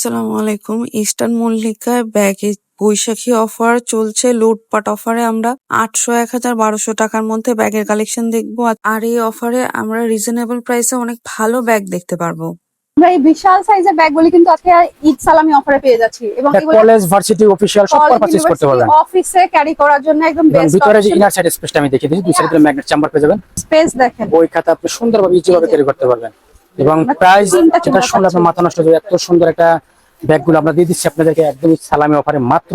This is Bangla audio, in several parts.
আসসালামু আলাইকুম। ইস্টার্ন মল্লিকায় ব্যাগে বৈশাখী অফার চলছে। লুটপাট অফারে আমরা 800, 1000, 1200 টাকার মধ্যে ব্যাগের কালেকশন দেখবো। আর এই অফারে আমরা রিজনেবল প্রাইসে অনেক ভালো ব্যাগ দেখতে পারবো। আমরা এই বিশাল সাইজের ব্যাগগুলি কিন্তু আজকে ঈদ সালামি অফারে পেয়ে যাচ্ছি এবং কলেজ ভার্সিটি অফিশিয়াল সব পারচেজ করতে পারবেন। অফিসে ক্যারি করার জন্য একদম বেস্ট। ভিতরে যে ইনার সাইড স্পেসটা আমি দেখিয়ে দিয়েছি, দুই সাইডে ম্যাগনেট চেম্বার পেয়ে যাবেন। স্পেস দেখেন, ওই খাতা আপনি সুন্দরভাবে ইজিভাবে ক্যারি করতে পারবেন। এবং প্রাইস যেটা শুনলে আপনার মাথা নষ্ট হয়ে যাবে, এত সুন্দর একটা ব্যাগগুলো আমরা দিয়ে দিচ্ছি আপনাদেরকে একদম সালামি অফারে মাত্র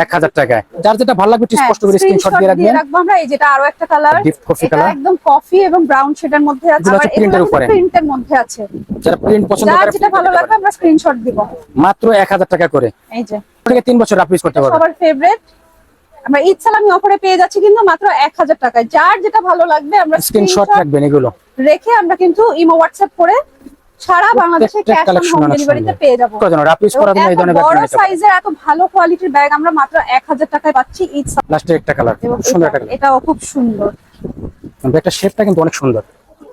1000 টাকায়। যার যেটা ভালো লাগবে স্পষ্ট করে স্ক্রিনশট দিয়ে রাখবেন। আমরা এই যেটা আরো একটা কালার, ডিপ কফি এটা কালার, একদম কফি এবং ব্রাউন শেডের মধ্যে আছে। আর প্রিন্টের উপরে, প্রিন্টের মধ্যে আছে। যারা প্রিন্ট পছন্দ করে যার যেটা ভালো লাগবে আমরা স্ক্রিনশট দিব। মাত্র 1000 টাকা করে। এই যে থেকে 3 বছর আপনি ইউজ করতে পারবেন। সবার ফেভারিট আমরা ঈদ সালামি অফারে পেয়ে যাচ্ছি কিন্তু মাত্র 1000 টাকায়। যার যেটা ভালো লাগবে আমরা স্ক্রিনশট রাখবেন। এগুলো রেখে আমরা কিন্তু ইমো হোয়াটসঅ্যাপ করে সারা বাংলাদেশে ক্যাশ অন হোম ডেলিভারিতে পেয়ে যাব। রাপিস করার জন্য এই ধরনের ব্যাগ বড় সাইজের এত ভালো কোয়ালিটির ব্যাগ আমরা মাত্র 1000 টাকায় পাচ্ছি। ঈদ লাস্টের একটা কালার খুব সুন্দর একটা কালার, এটাও খুব সুন্দর। ব্যাগটার শেপটা কিন্তু অনেক সুন্দর।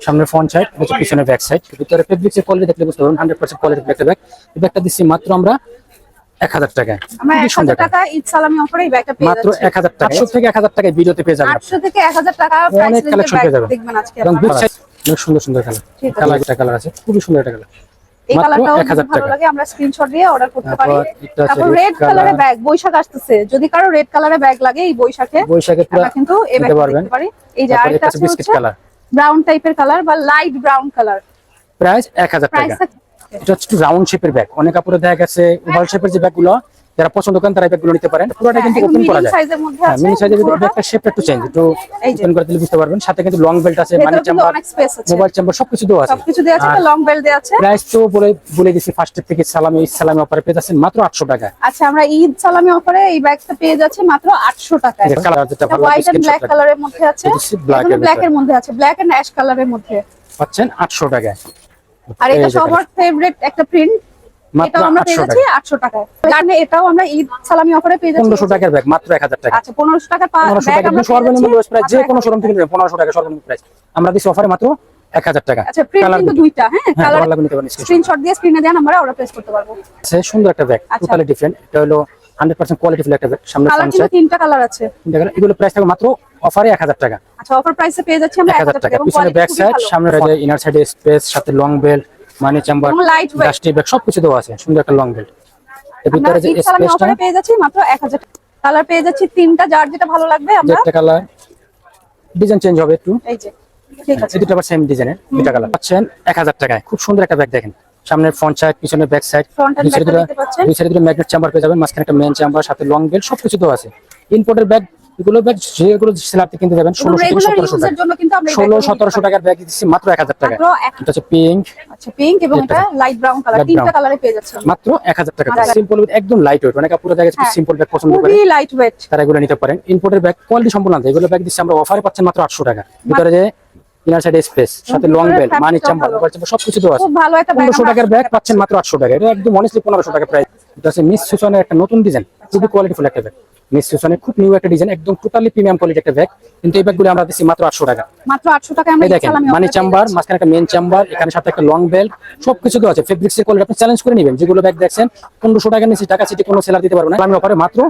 সামনের ফ্রন্ট সাইড, এটা পিছনে ব্যাক সাইড। ভিতরে ফেব্রিক্সের কোয়ালিটি দেখলে বুঝতে পারবেন 100% কোয়ালিটি একটা ব্যাগ। এই ব্যাগটা দিচ্ছি মাত্র আমরা 1000 টাকায়। আমরা 1000 টাকা ঈদ সালামি অফারে এই ব্যাগটা পেয়ে যাচ্ছি মাত্র 1000 টাকা। 800 থেকে 1000 টাকায় ভিডিওতে পেয়ে যাবেন। 800 থেকে 1000 টাকা অনেক কালেকশন পেয়ে যাবেন। দেখবেন আজকে এবং দুই সাইড অনেক সুন্দর সুন্দর কালার। কালার একটা কালার আছে, খুবই সুন্দর একটা কালার। এই কালারটাও ভালো লাগে, আমরা স্ক্রিনশট দিয়ে অর্ডার করতে পারি। তারপর রেড red কালারের ব্যাগ, বৈশাখ আসতেছে, যদি কারো রেড কালারের ব্যাগ লাগে এই বৈশাখে আমরা কিন্তু এই ব্যাগটা দেখতে পারি। এই যে আরেকটা আছে বিস্কিট কালার, ব্রাউন টাইপের কালার বা লাইট ব্রাউন কালার। প্রাইস 1000 টাকা। এটা হচ্ছে রাউন্ড শেপের ব্যাগ। অনেক কাপড়ে দেখা গেছে ওভাল শেপের যে ব্যাগগুলো যারা পছন্দ করেন তারা এই ব্যাগগুলো নিতে পারেন। পুরোটা কিন্তু ওপেন করা যায়। সাইজের মধ্যে আছে, মিনি সাইজের ব্যাগটা শেপটা একটু চেঞ্জ, একটু ওপেন করে দিলে বুঝতে পারবেন। সাথে কিন্তু লং বেল্ট আছে, মানি চেম্বার, মোবাইল চেম্বার সবকিছু দেওয়া আছে। সবকিছু দেওয়া আছে, লং বেল্ট দেওয়া আছে। প্রাইস তো বলে দিছি ফার্স্ট থেকে সালামি সালামি অফারে পেয়ে যাচ্ছেন মাত্র 800 টাকা। আচ্ছা, আমরা ঈদ সালামি অফারে এই ব্যাগটা পেয়ে যাচ্ছি মাত্র 800 টাকায়। এই কালার যেটা ভালো হোয়াইট এন্ড ব্ল্যাক কালারের মধ্যে আছে, ব্ল্যাক এর মধ্যে আছে, ব্ল্যাক এন্ড অ্যাশ কালারের মধ্যে পাচ্ছেন 800 টাকায়। আর এটা সবার ফেভারিট একটা প্রিন্ট, এটা আমরা পেয়ে যাচ্ছি 800 টাকায়। জানেন এটাও আমরা ঈদ সালামি অফারে পেয়ে যাচ্ছি 1500 টাকার ব্যাগ মাত্র 1000 টাকা। আচ্ছা, 1500 টাকা ব্যাগ আমরা সর্বনিম্ন প্রাইস যে কোনো শোরুম থেকে নেবেন 1500 টাকা সর্বনিম্ন প্রাইস। আমরা দিছি অফারে মাত্র 1000 টাকা। আচ্ছা, প্রিন্ট কিন্তু দুইটা, হ্যাঁ কালার লাগবে নিতে পারেন। স্ক্রিনশট দিয়ে স্ক্রিনে দেন, আমরা অর্ডার প্লেস করতে পারবো। আচ্ছা, সুন্দর একটা ব্যাগ, টোটালি ডিফারেন্ট। এটা হলো 100% কোয়ালিটি ফুল একটা ব্যাগ। সামনে কালার কিন্তু তিনটা কালার আছে। এগুলো প্রাইস থাকবে মাত্র অফারে 1000 টাকা। আচ্ছা, অফার প্রাইসে পেয়ে যাচ্ছি আমরা 1000 টাকা। পিছনে ব্যাক সাইড, সামনে যে ইনার সাইডে স্পেস, সাথে লং বেল্ট, মানি চেম্বার, ডাস্টি ব্যাগ সবকিছু দেওয়া আছে। সুন্দর একটা লং বেল্ট। এর ভিতরে যে স্পেসটা পেয়ে যাচ্ছি মাত্র 1000 টাকা। কালার পেয়ে যাচ্ছি তিনটা, যার যেটা ভালো লাগবে আমরা একটা কালার ডিজাইন চেঞ্জ হবে একটু। এই যে ঠিক আছে, এই দুটো আবার সেম ডিজাইনের দুটো কালার পাচ্ছেন 1000 টাকায়। খুব সুন্দর একটা ব্যাগ দেখেন। সামনের ফ্রন্ট সাইড, পিছনে ব্যাক সাইড, দুই সাইডে দুটো ম্যাগনেট চেম্বার পেয়ে যাবেন। মাঝখানে একটা মেইন চেম্বার, সাথে লং বেল্ট সবকিছু দেওয়া আছে। ইম্পোর্টের ব্যাগ, এগুলো ব্যাগ যেগুলো সেলারতে কিনতে যাবেন 1600 থেকে 1700 টাকা। 1600-1700 টাকার ব্যাগ দিচ্ছি মাত্র 1000 টাকা। এটা হচ্ছে পিঙ্ক, আচ্ছা পিঙ্ক এবং এটা লাইট ব্রাউন কালার, তিনটা কালারে পেয়ে যাচ্ছেন মাত্র 1000 টাকা। সিম্পল একদম লাইট ওয়েট, অনেক পুরো জায়গায় সিম্পল ব্যাগ পছন্দ করে, খুবই লাইট ওয়েট, তারা এগুলো নিতে পারেন। ইম্পোর্টের ব্যাগ কোয়ালিটি সম্পূর্ণ আছে। এগুলো ব্যাগ দিচ্ছি আমরা অফারে পাচ্ছেন মাত্র 800 টাকা। ভিতরে যে ইনার সাইড স্পেস, সাথে লং বেল্ট, মানি চেম্বার, মোবাইল চেম্বার সবকিছু দেওয়া আছে। খুব ভালো একটা ব্যাগ। 1500 টাকার ব্যাগ পাচ্ছেন মাত্র 800 টাকা। এটা একদম অনেস্টলি 1500 টাকা প্রাইস। এটা হচ্ছে মিস সুসনের একটা নতুন ডিজাইন, খুবই কোয়ালিটিফুল একটা ব্যাগ। মিস সুসনের খুব নিউ একটা ডিজাইন, একদম টোটালি প্রিমিয়াম কোয়ালিটি একটা ব্যাগ। কিন্তু এই ব্যাগগুলো আমরা দিচ্ছি মাত্র 800 টাকা। মাত্র 800 টাকা আমরা দেখেন, মানি চেম্বার, মাঝখানে একটা মেইন চেম্বার, এখানে সাথে একটা লং বেল্ট সবকিছু দেওয়া আছে। ফেব্রিক্সের কোয়ালিটি আপনি চ্যালেঞ্জ করে নেবেন। যেগুলো ব্যাগ দেখছেন 1500 টাকা নিচে টাকা সিটি কোনো সেলার দিতে পারবে না। আমি অফারে মাত্র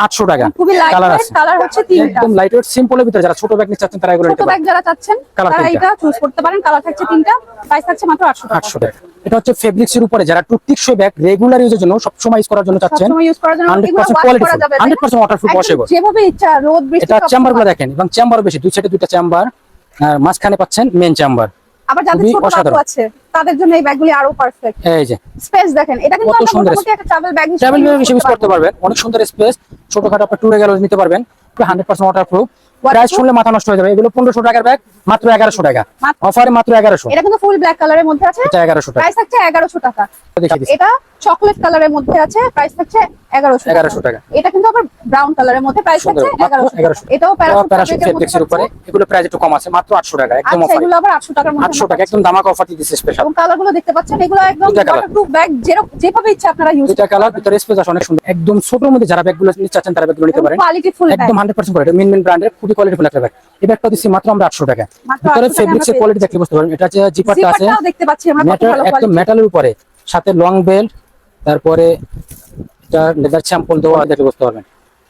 800 টাকা। খুবই লাইট কালার ওয়েট, আছে, কালার হচ্ছে তিনটা, একদম লাইট ওয়েট সিম্পলের ভিতরে। যারা ছোট ব্যাগ নিতে চাচ্ছেন তারা এগুলো নিতে ছোট ব্যাগ পারেন। যারা চাচ্ছেন তারা এটা চুজ করতে পারেন। কালার থাকছে তিনটা, প্রাইস থাকছে মাত্র 800 টাকা। 800 টাকা। এটা হচ্ছে ফেব্রিক্সের উপরে যারা টুথপিকসই ব্যাগ রেগুলার ইউজের জন্য সব সময় ইউজ করার জন্য চাচ্ছেন, সবসময় ইউজ করার জন্য 100% কোয়ালিটি, 100% ওয়াটারপ্রুফ ওয়াশেবল। যেভাবে ইচ্ছা রোদ বৃষ্টি এটা চেম্বারগুলো দেখেন, এবং চেম্বার বেশি, দুই সাইডে দুইটা চেম্বার, আর মাঝখানে পাচ্ছেন মেইন চেম্বার। আবার যাদের ছোট বাবু আছে তাদের জন্য এই ব্যাগগুলি আরো পারফেক্ট। এই যে স্পেস দেখেন, এটা কিন্তু আমরা মোটামুটি একটা ট্রাভেল ব্যাগ হিসেবে ইউজ করতে পারবেন। অনেক সুন্দর স্পেস, ছোটখাটো আপনি ট্যুরে গেলেও নিতে পারবেন। 100% ওয়াটারপ্রুফ। প্রাইস শুনলে মাথা নষ্ট হয়ে যাবে। এগুলো 1500 টাকার ব্যাগ মাত্র 1100 টাকা। অফারে মাত্র 1100। এটা কিন্তু ফুল ব্ল্যাক কালারের মধ্যে আছে, এটা 1100 টাকা। প্রাইস থাকছে 1100 টাকা। এটা চকলেট কালারের মধ্যে আছে, প্রাইস থাকছে 1100 টাকা। এটা কিন্তু আবার ব্রাউন কালারের মধ্যে, প্রাইস থাকছে 1100। এটাও প্যারাশুট ফেব্রিক্সের উপরে, এগুলো প্রাইস একটু কম আছে, মাত্র 800 টাকা একদম অফার। এগুলো আবার 800 টাকার মধ্যে, 800 টাকা একদম দামাকা অফার দিতেছে স্পেশাল। এবং কালারগুলো দেখতে পাচ্ছেন, এগুলো একদম ওয়াটারপ্রুফ ব্যাগ, যেভাবে ইচ্ছা আপনারা ইউজ করতে পারেন। এটা কালার, ভিতরে স্পেস আছে অনেক সুন্দর। একদম ছোটর মধ্যে যারা ব্যাগগুলো নিতে চাচ্ছেন তারা ব্যাগগুলো নিতে পারেন। কোয়ালিটিফুল একদম 100% কোয়ালিটি, মিন ব্র্যান্ডের খুবই কোয়ালিটিফুল একটা ব্যাগ। এই ব্যাগটা দিচ্ছি মাত্র আমরা 800 টাকা। ভিতরে ফেব্রিক্সের কোয়ালিটি দেখতে বুঝতে পারবেন। এটা হচ্ছে জিপারটা আছে, দেখতে পাচ্ছি আমরা, একদম মেটালের উপরে, সাথে লং বেল্ট, তারপরে এটা লেদার স্যাম্পল দেওয়া দেখে বুঝতে পারবেন।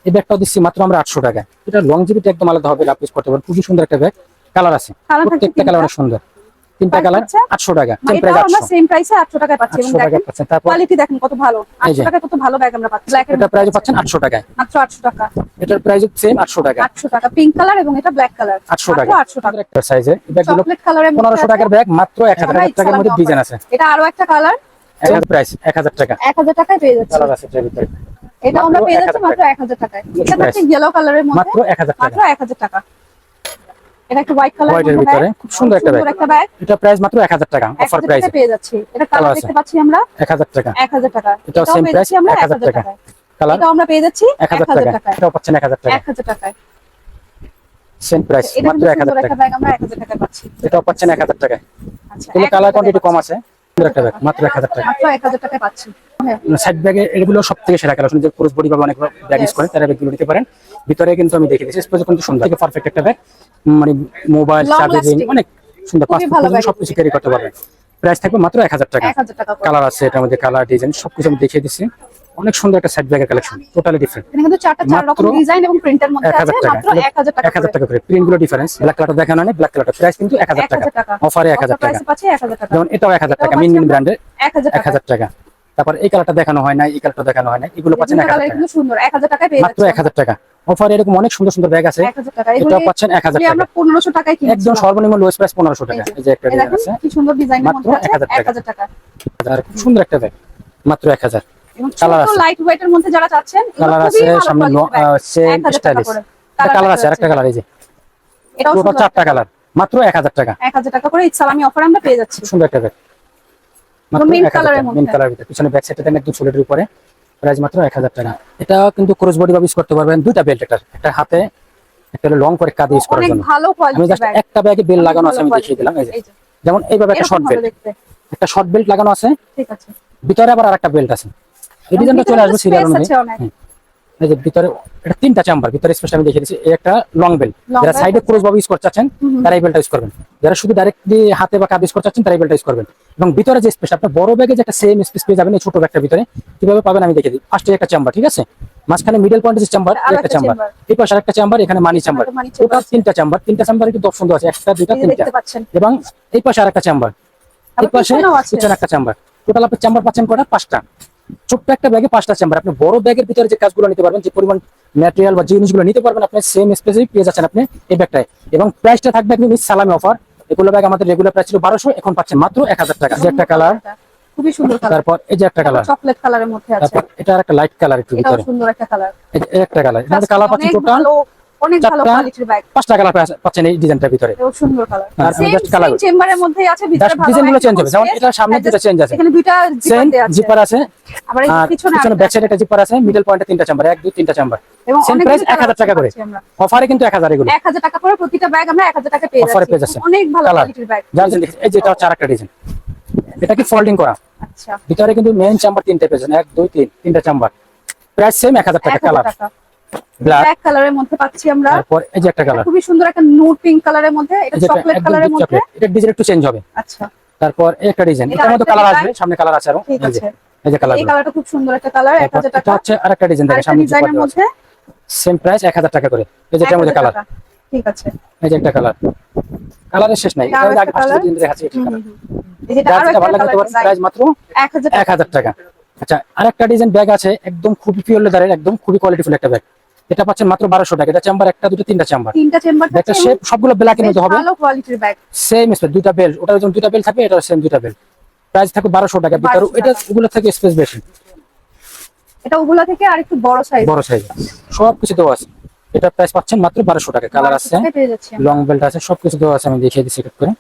এই ব্যাগটাও দিচ্ছি মাত্র আমরা 800 টাকায়। এটা লংজিভিটি একদম আলাদা হবে, রাফ ইউজ করতে পারবেন। খুবই সুন্দর একটা ব্যাগ, কালার আছে, কালার থাকছে প্রত্যেকটা কালার অনেক সুন্দর। তিনটা Price কালার হচ্ছে? 800 টাকা, মানে সেম এটাও প্রাইস আমরা 800। সেম প্রাইসে 800 টাকায় পাচ্ছি এবং 800 টাকা দেখেন পাচ্ছেন। তারপর কোয়ালিটি দেখেন কত ভালো। এই যে। 800 টাকায় কত ভালো ব্যাগ আমরা পাচ্ছি। ব্ল্যাক এর এটা প্রাইস পাচ্ছেন 800 টাকায়, মাত্র 800 টাকা। এটার প্রাইস সেম 800 টাকা। 800 টাকা পিঙ্ক কালার এবং এটা ব্ল্যাক কালার 800 টাকা 800 টাকা। একটা সাইজে এই ব্যাগগুলো চকলেট কালারের মধ্যে 1500 টাকার ব্যাগ, মাত্র 1000 টাকার মধ্যে ডিজাইন আছে। এটা আরো একটা কালার, এটার প্রাইস 1000 টাকা। 1000 টাকায় পেয়ে যাচ্ছে। কালার আছে এটার ভিতরে, এটা আমরা মাত্র পেয়ে যাচ্ছি 1000 মাত্র টাকা। 1000 টাকায়। এটা Price। হচ্ছে ইয়েলো কালারের মধ্যে মাত্র 1000 মাত্র টাকা। 1000 টাকা। এটা একটা হোয়াইট কালারের হোয়াইটের মধ্যে ভিতরে খুব সুন্দর একটা ব্যাগ। একটা ব্যাগ এটা প্রাইস মাত্র 1000 টাকা, অফার 1000 প্রাইস টাকায় পেয়ে যাচ্ছি। এটা কালার কালার আছে। দেখতে পাচ্ছি আমরা 1000 টাকা। 1000 টাকা। এটাও এটাও সেম পেয়ে প্রাইস যাচ্ছি আমরা 1000 টাকা। টাকায়। কালার এটাও আমরা পেয়ে যাচ্ছি 1000 1000 টাকা। টাকায়। এটাও পাচ্ছেন 1000 টাকা, 1000 টাকায়। সেম প্রাইস এটা মাত্র কিন্তু 1000 সুন্দর একটা টাকা। ব্যাগ আমরা 1000 টাকায় পাচ্ছি। এটাও পাচ্ছেন 1000 টাকায়। আচ্ছা এগুলো 1000 কালার টাকায় কোয়ান্টিটি কম পাচ্ছি। আছে, সুন্দর একটা ব্যাগ, মাত্র 1000 টাকা। মাত্র 1000 টাকায় পাচ্ছি। হ্যাঁ। সাইড ব্যাগে এগুলো সব থেকে সেরা কালেকশন, যে ক্রস বডি বা অনেক ব্যাগ ইউজ করেন তারা ব্যাগগুলো নিতে পারেন। ভিতরে কিন্তু আমি দেখে দিচ্ছি, স্পেস কিন্তু সুন্দর, থেকে পারফেক্ট একটা ব্যাগ, মানে মোবাইল Long চার্জিং lasting। অনেক সুন্দর, খুবই ভালো পাসপোর্ট ব্যাগ। সবকিছু ক্যারি করতে পারবেন। প্রাইস থাকবে মাত্র 1000 টাকা। 1000 টাকা করে। কালার আছে এটার মধ্যে, কালার ডিজাইন সবকিছু আমি দেখিয়ে দিচ্ছি। অনেক সুন্দর একটা সাইড ব্যাগের কালেকশন, টোটালি ডিফারেন্ট। এখানে কিন্তু চার মাত্র রকম ডিজাইন এবং প্রিন্টের মধ্যে আছে 1000 টাকা, মাত্র 1000 টাকা 1000 টাকা করে। প্রিন্ট গুলো ডিফারেন্স, ব্ল্যাক কালারটা দেখানো নেই, ব্ল্যাক কালারটা প্রাইস কিন্তু 1000 টাকা, 1000 টাকা। অফারে 1000 টাকা। প্রাইসে পাচ্ছি 1000 টাকা। যেমন এটাও 1000 টাকা, এটাও মিন পাচ্ছি মিন আমরা ব্র্যান্ডের 1000 টাকা। 1000 টাকা। তারপর এই কালারটা দেখানো হয় না, এই কালারটা দেখানো হয় না, এগুলো পাচ্ছেন দুটো 1000 কালার টাকা, কিন্তু সুন্দর 1000 টাকায় পেয়ে মাত্র যাচ্ছি। 1000 টাকা। অফারে এরকম অনেক সুন্দর সুন্দর ব্যাগ আছে, 1000 টাকা। এটাও পাচ্ছেন 1000 এগুলি আমরা টাকা। 1500 টাকায় কিনেছি। একদম সর্বনিম্ন লোয়েস্ট প্রাইস 1500 টাকা। এই যে একটা ডিজাইন দেখুন আছে, কি সুন্দর ডিজাইনের মাত্র মধ্যে আছে 1000 টাকা। 1000 টাকা। আর খুব সুন্দর একটা ব্যাগ, মাত্র 1000। এবং কালার ছোট আছে, লাইট ওয়েটের মধ্যে যারা চাচ্ছেন কালার আছে, সামনে সেম 1000 টাকা স্টাইলিশ করে। কালার আছে, আরেকটা কালার এই যে, এটাও টোটাল সুন্দর 4টা কালার, মাত্র 1000 টাকা। 1000 টাকা করে ইসলামি অফার আমরা পেয়ে যাচ্ছি। খুব সুন্দর একটা ব্যাগ, মাত্র mint 1000 কালারের টাকা। মধ্যে। মিন্ট কালার ভিতরে, পিছনে ব্যাক সাইডে দেন একদম সোলেটের উপরে, প্রাইস মাত্র 1000 টাকা। এটা কিন্তু ক্রস বডি বা ইউজ করতে পারবেন, দুইটা বেল্ট, একটা হাতে, একটা লং করে কাঁধে ইউজ করার অনেক জন্য। ভালো আমি কোয়ালিটির জাস্ট ব্যাগ। একটা ব্যাগে বেল্ট অনেক লাগানো আছে, ভালো আমি দেখিয়ে quality। দিলাম। এই যে এই যে যেমন এইভাবে একটা এরকম শর্ট ভালো বেল্ট, দেখতে। একটা শর্ট বেল্ট লাগানো আছে, ঠিক আছে। ভিতরে আবার আরেকটা বেল্ট আছে। এই ডিজাইনটা চলে আসবে সিরিয়াল অনুযায়ী। আছে অনেক। এই যে ভিতরে এটা 3টা চেম্বার, ভিতরে স্পেস আমি দেখিয়ে দিচ্ছি। এই একটা লং বেল্ট, Long যারা belt সাইডে আছে। ক্রস ভাবে ইউজ করতে চাচ্ছেন তারা এই বেল্টটা ইউজ করবেন, যারা শুধু ডাইরেক্টলি হাতে বা কাঁধে ইউজ করতে চাচ্ছেন তারা এই বেল্টটা ইউজ করবেন। এবং ভিতরে যে স্পেস, আপনার বড় ব্যাগে যে একটা সেম স্পেস পেয়ে যাবেন এই ছোট ব্যাগটার ভিতরে, কিভাবে পাবেন আমি দেখিয়ে দিই। ফার্স্টে একটা চেম্বার, ঠিক আছে, মাঝখানে মিডল পয়েন্টে যে চেম্বার, আরো একটা একটা চেম্বার, chamber। এই পাশে আরেকটা চেম্বার, এখানে মানি চেম্বার, money chamber টোটাল আছে। 3টা চেম্বার। 3টা চেম্বারে কিন্তু অপশন দেওয়া আছে, একটা, দুইটা, এই যে 3টা। দেখতে পাচ্ছেন। এবং এই পাশে আরেকটা চেম্বার, এই আবার পাশে পিছনেও আছে। পিছনে একটা চেম্বার। টোটাল আপনি চেম্বার পাচ্ছেন কটা? 5টা। ছোট্ট একটা ব্যাগে 5টা চেম্বার। আপনি বড় ব্যাগের ভিতরে যে কাজগুলো নিতে পারবেন, যে পরিমাণ ম্যাটেরিয়াল বা জিনিসগুলো নিতে পারবেন, আপনি সেম স্পেসেই পেয়ে যাচ্ছেন আপনি এই ব্যাগটায়। এবং প্রাইসটা থাকবে একদম সালামি অফার। এগুলো ব্যাগ আমাদের রেগুলার প্রাইস ছিল 1200, এখন পাচ্ছেন মাত্র 1000 টাকা। যে একটা কালার, খুবই সুন্দর কালার। তারপর এই যে একটা কালার, চকলেট কালারের মধ্যে আছে। তারপর এটা আরেকটা লাইট কালার একটু এটাও ভিতরে, সুন্দর একটা কালার। এই যে একটা কালার। এখানে কালার পাচ্ছেন অনেক টোটাল ভালো, অনেক ভালো 4টা, কোয়ালিটির ব্যাগ। 5টা কালার পাচ্ছেন এই ডিজাইনটার ভিতরে। এটাও সুন্দর কালার। আর আমি just colour বলছি। চেম্বারের মধ্যেই আছে, ভিতরে ভালো ডিজাইনগুলো চেঞ্জ একদম হবে, যেমন space। এটা সামনে আর দুটো just চেঞ্জ আছে, এখানে দুইটা সেম জিপার দেয়া আছে। জিপার আছে। আবার এই যে আর পিছনে পিছনে আরেকটা ব্যাক সাইডে একটা জিপার আছে, মিডল পয়েন্টে 3টা চেম্বার, 1 2 3টা চেম্বার। এবং সেম অনেকগুলো প্রাইস colour 1000 টাকা করে। পাচ্ছি আমরা। অফারে কিন্তু 1000 এগুলো। 1000 টাকা করে প্রতিটা ব্যাগ আমরা 1000 টাকা পেয়ে অফারে পেয়ে যাচ্ছেন। যাচ্ছি। অনেক ভালো কালার কোয়ালিটির ব্যাগ। জানেন, এই যে এটা হচ্ছে আরেকটা ডিজাইন, এটা কি ফোল্ডিং করা, আচ্ছা। ভিতরে কিন্তু মেইন চেম্বার 3টে পেয়েছেন, 1 2 3 3টা চেম্বার। প্রাইস সেম 1000 টাকা। 1000 কালার টাকা। ব্ল্যাক, ব্ল্যাক কালারের মধ্যে পাচ্ছি আমরা। তারপর এই যে একটা কালার, খুবই সুন্দর একটা নুড পিঙ্ক কালারের মধ্যে, এটা যেটা চকলেট একদম কালারের ডিপ মধ্যে। চকলেট, এটা ডিজাইন একটু চেঞ্জ হবে। আচ্ছা। তারপর এই একটা ডিজাইন, এটা এটার মধ্যে আরেকটা কালার design। আসবে, সামনে কালার আছে আরো, ঠিক এই যে আছে। এই যে কালার। এই কালারটা খুব সুন্দর একটা কালার, 1000 এটা টাকা। হচ্ছে আরেকটা ডিজাইন, দেখেন আরেকটা সামনে ডিজাইনের মধ্যে সেম প্রাইস 1000 টাকা করে। এই যে এটার মধ্যে 1000 কালার, টাকা। ঠিক আছে। এই যে একটা কালার, কালারের শেষ নাই। এটা এটা আরেকটা আগে ফার্স্ট colour। দিন দেখাচ্ছি এটা কালার। এই যেটা আরো যেটা ভালো একটা লাগতে পারে, কালার প্রাইস মাত্র 1000 টাকা। 1000 টাকা। আচ্ছা, আরেকটা ডিজাইন ব্যাগ আছে, একদম খুবই পিওর লেদারের, একদম খুবই কোয়ালিটিফুল একটা ব্যাগ। এটা পাচ্ছেন মাত্র 1200 টাকা। এটা চেম্বার একটা, দুটো, 3টা চেম্বার। তিনটা চেম্বার ব্যাগটা শেপ সবগুলো ব্ল্যাকের মধ্যে হবে, ভালো কোয়ালিটির ব্যাগ। সেম স্পেস, দুইটা বেল্ট, ওটার যেমন দুইটা বেল্ট থাকবে, এটার সেম দুইটা বেল্ট। প্রাইস থাকবে 1200 টাকা। ভিতরে 1200 এটা টাকা। ওগুলো থেকে স্পেস বেশি, এটা ওগুলা থেকে আরেকটু বড় সাইজ। বড় সাইজ, সব কিছু দেওয়া আছে। এটা প্রাইস পাচ্ছেন মাত্র 1200 টাকা। কালার আছে, পেয়ে যাচ্ছি আমরা। লং বেল্ট আছে, সবকিছু দেওয়া আছে। আমি দেখিয়ে দিচ্ছি এক করে।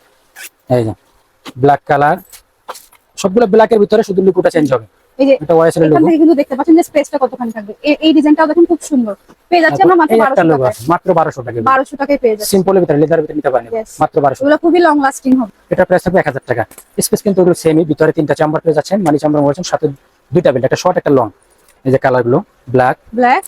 এই যে ব্ল্যাক কালার, সবগুলো ব্ল্যাকের ভিতরে, শুধু লুকোটা চেঞ্জ হবে। এই যে এটা ওয়াইএসএল এর এখান লোগো, থেকে কিন্তু দেখতে পাচ্ছেন যে স্পেসটা কতখানি থাকবে। এই ডিজাইনটাও দেখুন খুব সুন্দর। পেয়ে যাচ্ছি আমরা মাত্র এই একটা 1200 লোগো টাকায়। আছে, মাত্র 1200 টাকা। 1200 টাকায় পেয়ে যাচ্ছি। সিম্পলের ভিতরে, লেদারের ভিতরে নিতে পারেন, Yes. মাত্র 1200। এগুলো খুবই লং লাস্টিং হবে। এটা প্রাইস থাকবে 1000 টাকা। স্পেস কিন্তু ওগুলো সেমই, ভিতরে 3টা চেম্বার পেয়ে যাচ্ছেন, মানি চেম্বার বলছেন, সাথে দুইটা বেল্ট, একটা শর্ট একটা লং। এই যে কালার গুলো ব্ল্যাক, ব্ল্যাক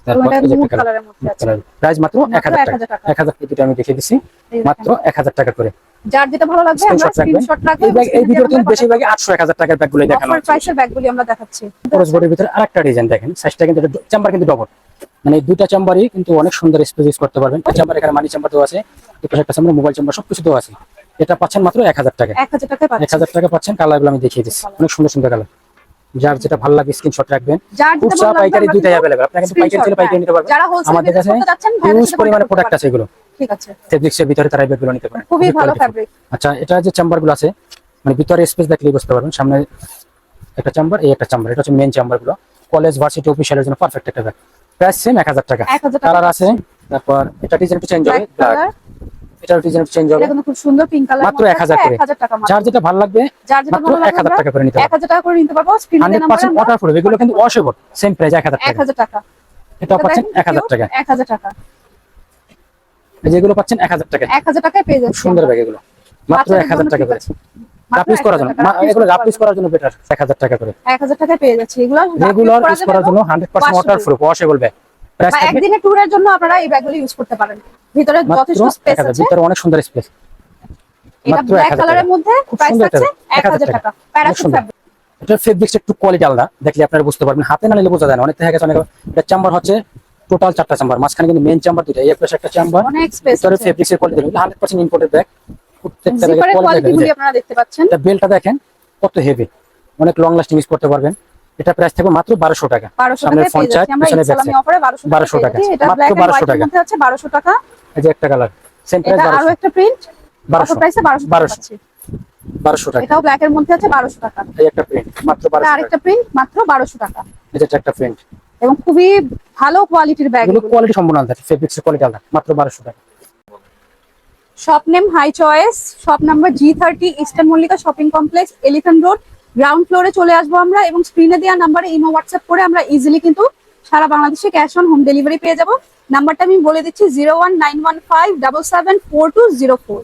তারপর এটা এই যে নুড একটা কালারের মধ্যে আছে। কালার। প্রাইস মাত্র মাত্র 1000 টাকা। 1000 টাকা। 1000 দুটো আমি দেখিয়ে দিচ্ছি, এই মাত্র 1000 টাকা করে। যার যেটা ভালো লাগবে আমরা স্ক্রিনশট রাখবো। এই ভিডিওতে কিন্তু বেশিরভাগই 800-1000 টাকার ব্যাগগুলো দেখানো অফার হচ্ছে। প্রাইসের ব্যাগগুলি আমরা দেখাচ্ছি। ক্রস বডির ভিতরে আরেকটা ডিজাইন দেখেন, সাইজটা কিন্তু চেম্বার কিন্তু ডবল, মানে দুইটা চেম্বারই কিন্তু অনেক সুন্দর স্পেস ইউজ করতে পারবেন। চেম্বার এখানে মানি চেম্বার দেওয়া আছে, দুটো একটা চেম্বার মোবাইল চেম্বার সবকিছু দেওয়া আছে। এটা পাচ্ছেন মাত্র 1000 টাকা। 1000 টাকায় পাচ্ছেন। 1000 টাকা পাচ্ছেন। কালারগুলো আমি দেখিয়ে দিচ্ছি, অনেক সুন্দর সুন্দর কালার। যার যেটা ভালো লাগে স্ক্রিনশট রাখবেন। যার যেটা খুচরা ভালো লাগবে পাইকারি আমরা দুইটাই কিন্তু अवेलेबल, আপনারা কিন্তু পাইকারি চলে পাইকারি নিতে পারবেন। যারা হোলসেল আমাদের কাছে করতে যাচ্ছেন হিউজ পরিমাণে প্রোডাক্ট আছে এগুলো। ঠিক আছে, ফেব্রিক্সের ভিতরে তারা এই ব্যাগগুলো নিতে পারেন, খুবই ভালো quality full। ফ্যাব্রিক। আচ্ছা, এটা যে চেম্বারগুলো আছে মানে ভিতরে স্পেস দেখলেই বুঝতে পারবেন। সামনে একটা চেম্বার, এই একটা চেম্বার, এটা হচ্ছে মেইন চেম্বারগুলো। কলেজ ভার্সিটি অফিশিয়ালের জন্য পারফেক্ট একটা ব্যাগ। প্রাইস সেম 1000 টাকা। 1000 টাকা কালার আছে, তারপর এটা ডিজাইন একটু চেঞ্জ হবে, ব্ল্যাক কালার, এটা ডিজাইন একটু চেঞ্জ হবে। এটা কিন্তু খুব সুন্দর পিঙ্ক কালার, মাত্র 1000 করে। 1000 টাকা মাত্র। যার যেটা ভালো লাগবে যার যেটা মাত্র ভালো লাগবে 1000 টাকা করে নিতে পারবেন। 1000 টাকা করে নিতে পারবো। স্ক্রিনে নাম্বার 100% ওয়াটার প্রুফ, এগুলো কিন্তু ওয়াশেবল। সেম প্রাইস 1000 টাকা। 1000 টাকা। এটা পাচ্ছেন 1000 টাকা। 1000 টাকা। এই যেগুলো পাচ্ছেন 1000 টাকা। 1000 টাকায় পেয়ে যাচ্ছি। সুন্দর ব্যাগ এগুলো, মাত্র 1000 টাকা করে। রাফ ইউজ করার জন্য, এগুলো রাফ ইউজ করার জন্য বেটার। 1000 টাকা করে 1000 টাকায় পেয়ে যাচ্ছি এগুলো। রেগুলার ইউজ করার জন্য 100% water proof washable bag. Price বা থাকবে একদিনের ট্যুরের জন্য আপনারা এই ব্যাগগুলো ইউজ করতে পারেন। ভিতরে যথেষ্ট স্পেস আছে। ভিতরে অনেক সুন্দর স্পেস। এটা মাত্র ব্ল্যাক 1000 কালারের টাকা। মধ্যে খুব প্রাইস সুন্দর আছে একটা 1000 টাকা। Parachute fabric. এটা ফেব্রিক্স একটু কোয়ালিটি আলাদা, দেখলে আপনারা বুঝতে পারবেন। হাতে না নিলে বোঝা যায় না। অনেক দেখা গেছে অনেক। এটা চেম্বার হচ্ছে টোটাল 4টা চেম্বার, মাঝখানে কিন্তু মেইন চেম্বার দুইটা, এই পাশে একটা চেম্বার। অনেক স্পেস ভিতরে আছে। ফেব্রিক্সের কোয়ালিটি 100% ইম্পোর্টেড ব্যাগ। প্রত্যেকটা ব্যাগের জিপারের কোয়ালিটি কোয়ালিটিগুলি দেখেন। আপনারা দেখতে পাচ্ছেন। এটা বেলটা দেখেন কত হেভি, অনেক লং লাস্টিং ইউজ করতে পারবেন। এটা প্রাইস থাকবে মাত্র 1200 টাকা। 1200 সামনে টাকায় ফ্রন্ট পেয়ে চার্ট, যাচ্ছি আমরা পিছনে ব্যাক ইসলামি সাইড। অফারে 1200 1200 টাকা। টাকা। এটা মাত্র ব্ল্যাক এন্ড 1200 হোয়াইটের টাকা। মধ্যে আছে 1200 টাকা। এই যে একটা কালার, সেম প্রাইস এটা আরো 1200। একটা প্রিন্ট 1200 অফার প্রাইসে 1200 টাকা 1200 পাচ্ছি। 1200 টাকা। এটাও ব্ল্যাক এর মধ্যে আছে 1200 টাকা। এই একটা প্রিন্ট মাত্র এটা 1200 টাকা। আরেকটা প্রিন্ট মাত্র 1200 টাকা। এই যে একটা প্রিন্ট, এবং খুবই ভালো কোয়ালিটির ব্যাগ এগুলো এগুলো। কোয়ালিটি সম্পূর্ণ আলাদা, ফেব্রিক্সের কোয়ালিটি আলাদা। মাত্র 1200 টাকা। Shop name high choice, shop number G30, eastern Mallika shopping complex, elephant road, ground ফ্লোরে চলে আসবো আমরা। এবং স্ক্রিনে দেওয়া নাম্বারে ইমো হোয়াটসঅ্যাপ করে আমরা ইজিলি কিন্তু সারা বাংলাদেশে ক্যাশ অন হোম ডেলিভারি পেয়ে যাবো। নাম্বারটা আমি বলে দিচ্ছি 01915774204।